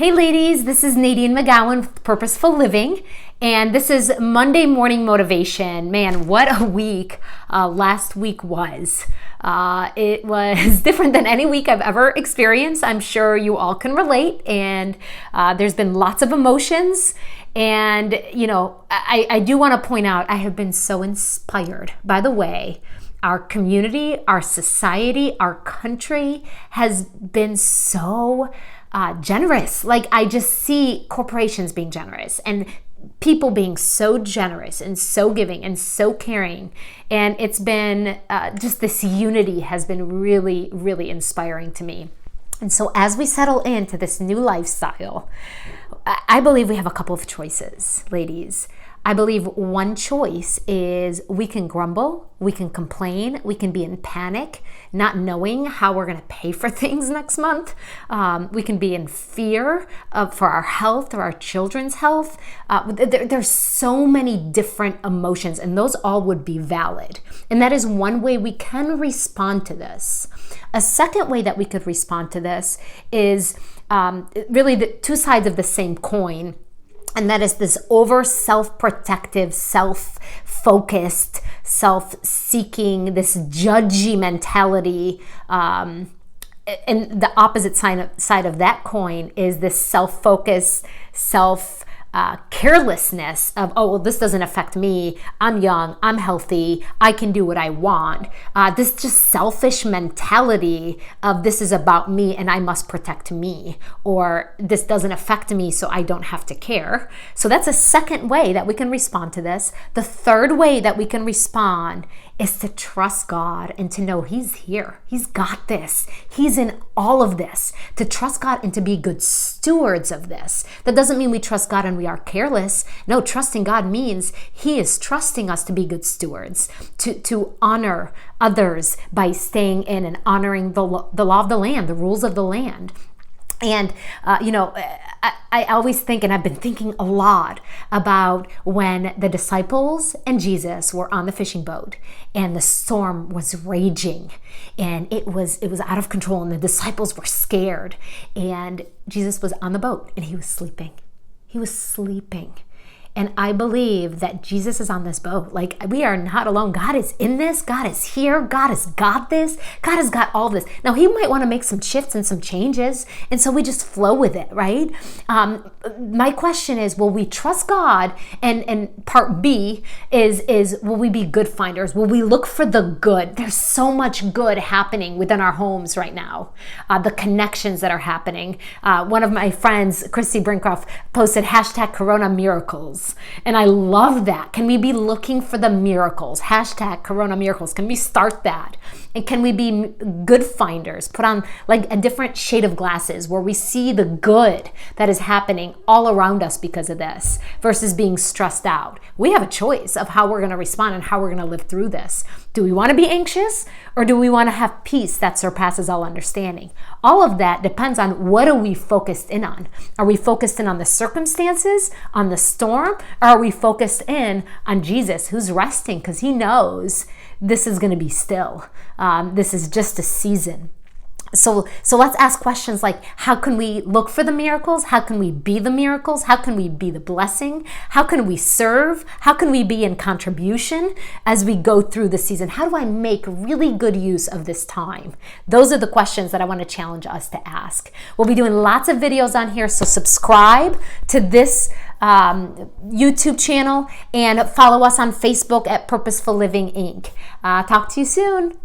Hey ladies, this is Nadine McGowan with Purposeful Living, and this is Monday Morning Motivation. Man, what a week last week was. It was different than any week I've ever experienced. I'm sure you all can relate, and there's been lots of emotions. And, I do want to point out, I have been so inspired by the way our community, our society, our country has been so generous. Like, I just see corporations being generous and people being so generous and so giving and so caring. And it's been just this unity has been really, really inspiring to me. And so as we settle into this new lifestyle, I believe we have a couple of choices, ladies. I believe one choice is we can grumble, we can complain, we can be in panic, not knowing how we're going to pay for things next month. We can be in fear for our health or our children's health. There's so many different emotions, and those all would be valid. And that is one way we can respond to this. A second way that we could respond to this is really the two sides of the same coin. And that is this over self-protective, self-focused, self-seeking, this judgy mentality. And the opposite side of that coin is this self-focused, carelessness of, oh, well, this doesn't affect me. I'm young, I'm healthy, I can do what I want. This just selfish mentality of this is about me and I must protect me, or this doesn't affect me so I don't have to care. So that's a second way that we can respond to this. The third way that we can respond is to trust God and to know He's here. He's got this. He's in all of this. To trust God and to be good stewards of this. That doesn't mean we trust God and we are careless. No, trusting God means He is trusting us to be good stewards, to honor others by staying in and honoring the law of the land, the rules of the land. And, I always think, and I've been thinking a lot about when the disciples and Jesus were on the fishing boat and the storm was raging and it was out of control and the disciples were scared and Jesus was on the boat and He was sleeping. He was sleeping. And I believe that Jesus is on this boat. Like, we are not alone. God is in this. God is here. God has got this. God has got all this. Now, He might want to make some shifts and some changes. And so we just flow with it, right? My question is, will we trust God? And part B is will we be good finders? Will we look for the good? There's so much good happening within our homes right now. The connections that are happening. One of my friends, Christy Brincroft, posted #CoronaMiracles. And I love that. Can we be looking for the miracles? #CoronaMiracles. Can we start that? And can we be good finders? Put on like a different shade of glasses where we see the good that is happening all around us because of this versus being stressed out. We have a choice of how we're going to respond and how we're going to live through this. Do we want to be anxious or do we want to have peace that surpasses all understanding? All of that depends on what are we focused in on. Are we focused in on the circumstances, on the storm, or are we focused in on Jesus who's resting because He knows this is going to be still. This is just a season. So let's ask questions like, how can we look for the miracles? How can we be the miracles? How can we be the blessing? How can we serve? How can we be in contribution as we go through the season? How do I make really good use of this time? Those are the questions that I want to challenge us to ask. We'll be doing lots of videos on here, so subscribe to this YouTube channel and follow us on Facebook at Purposeful Living Inc. Talk to you soon.